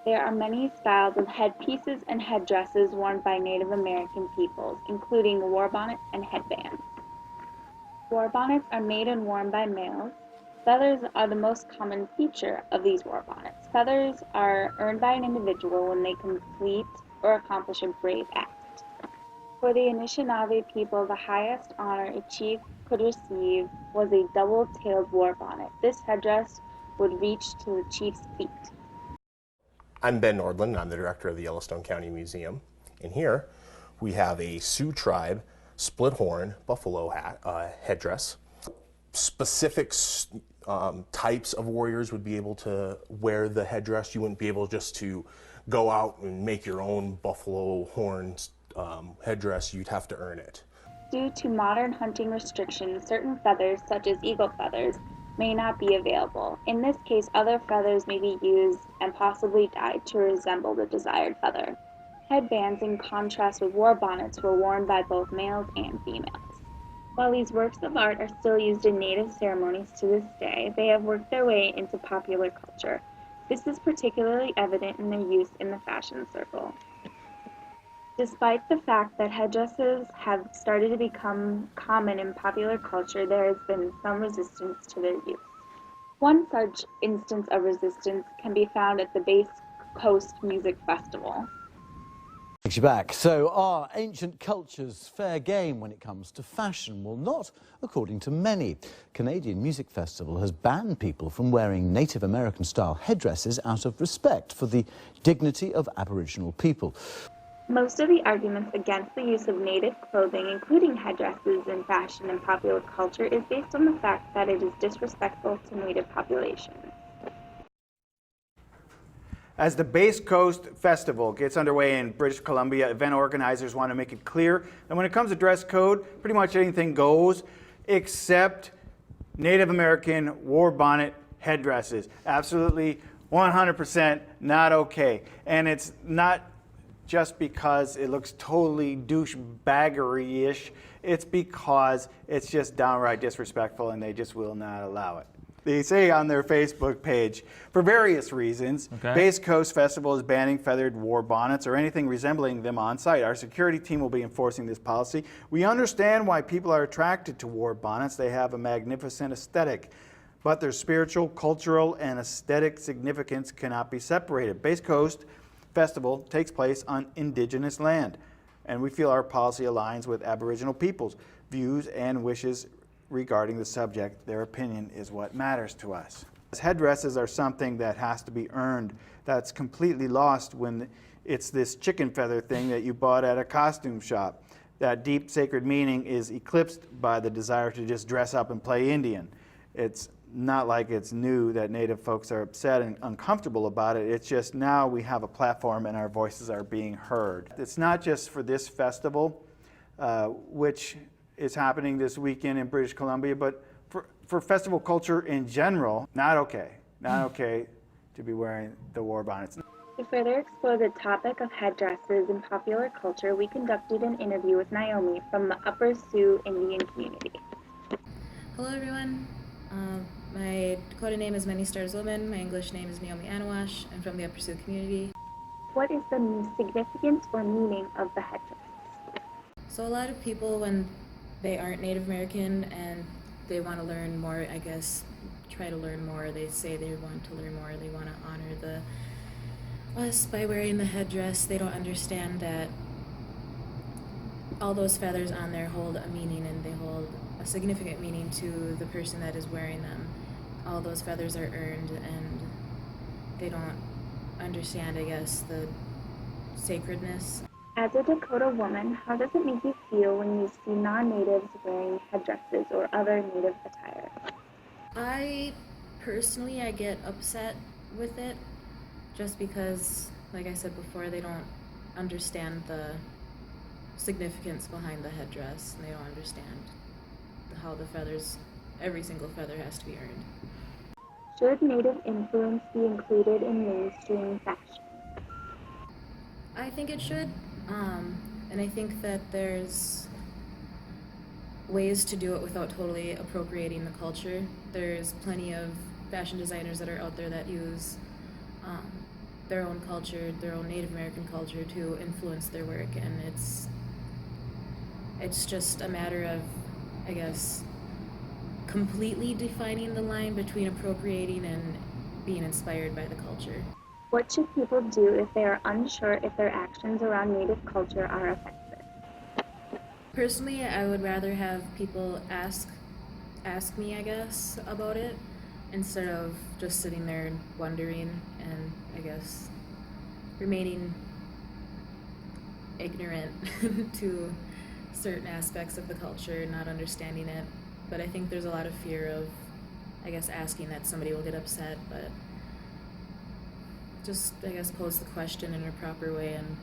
There are many styles of headpieces and headdresses worn by Native American peoples, including war bonnets and headbands. War bonnets are made and worn by males. Feathers are the most common feature of these war bonnets. Feathers are earned by an individual when they complete or accomplish a brave act. For the Anishinaabe people, the highest honor a chief could receive was a double-tailed war bonnet. This headdress would reach to the chief's feet. I'm Ben Nordland, I'm the director of the Yellowstone County Museum. And here we have a Sioux tribe split horn buffalo headdress. Specific types of warriors would be able to wear the headdress. You wouldn't be able just to go out and make your own buffalo horn headdress. You'd have to earn it. Due to modern hunting restrictions, certain feathers, such as eagle feathers, may not be available. In this case, other feathers may be used and possibly dyed to resemble the desired feather. Headbands, in contrast with war bonnets, were worn by both males and females. While these works of art are still used in Native ceremonies to this day, they have worked their way into popular culture. This is particularly evident in their use in the fashion circle. Despite the fact that headdresses have started to become common in popular culture, there has been some resistance to their use. One such instance of resistance can be found at the Bass Coast Music Festival. Takes you back. So are ancient cultures fair game when it comes to fashion? Well, not according to many. Canadian Music Festival has banned people from wearing Native American-style headdresses out of respect for the dignity of Aboriginal people. Most of the arguments against the use of native clothing, including headdresses in fashion and popular culture, is based on the fact that it is disrespectful to native populations. As the Bass Coast Festival gets underway in British Columbia, event organizers want to make it clear that when it comes to dress code, pretty much anything goes except Native American war bonnet headdresses. Absolutely 100% not okay. And it's not just because it looks totally douchebaggery-ish. It's because it's just downright disrespectful and they just will not allow it. They say on their Facebook page, for various reasons, Bass Coast Festival is banning feathered war bonnets or anything resembling them on site. Our security team will be enforcing this policy. We understand why people are attracted to war bonnets. They have a magnificent aesthetic, but their spiritual, cultural, and aesthetic significance cannot be separated. Bass Coast Festival takes place on Indigenous land, and we feel our policy aligns with Aboriginal peoples' views and wishes regarding the subject. Their opinion is what matters to us. Headdresses are something that has to be earned. That's completely lost when it's this chicken feather thing that you bought at a costume shop. That deep sacred meaning is eclipsed by the desire to just dress up and play Indian. It's not like it's new that Native folks are upset and uncomfortable about it. It's just now we have a platform and our voices are being heard. It's not just for this festival, which is happening this weekend in British Columbia, but for festival culture in general, not okay to be wearing the war bonnets. To further explore the topic of headdresses in popular culture, we conducted an interview with Naomi from the Upper Sioux Indian community. Hello everyone. My Dakota name is Many Stars Woman. My English name is Naomi Anawash. I'm from the Upper Sioux community. What is the significance or meaning of the headdress? So a lot of people, when they aren't Native American and they want to learn more, I guess, try to learn more, they say they want to learn more, they want to honor us by wearing the headdress. They don't understand that all those feathers on there hold a meaning, and they hold a significant meaning to the person that is wearing them. All those feathers are earned, and they don't understand, I guess, the sacredness. As a Dakota woman, how does it make you feel when you see non-natives wearing headdresses or other native attire? I get upset with it just because, like I said before, they don't understand the significance behind the headdress, and they don't understand how the feathers, every single feather has to be earned. Should native influence be included in mainstream fashion? I think it should, and I think that there's ways to do it without totally appropriating the culture. There's plenty of fashion designers that are out there that use their own culture, their own Native American culture, to influence their work, and it's just a matter of, I guess, completely defining the line between appropriating and being inspired by the culture. What should people do if they are unsure if their actions around Native culture are offensive? Personally, I would rather have people ask me, I guess, about it, instead of just sitting there wondering and, I guess, remaining ignorant to certain aspects of the culture, not understanding it. But I think there's a lot of fear of, I guess, asking that somebody will get upset, but just, I guess, pose the question in a proper way and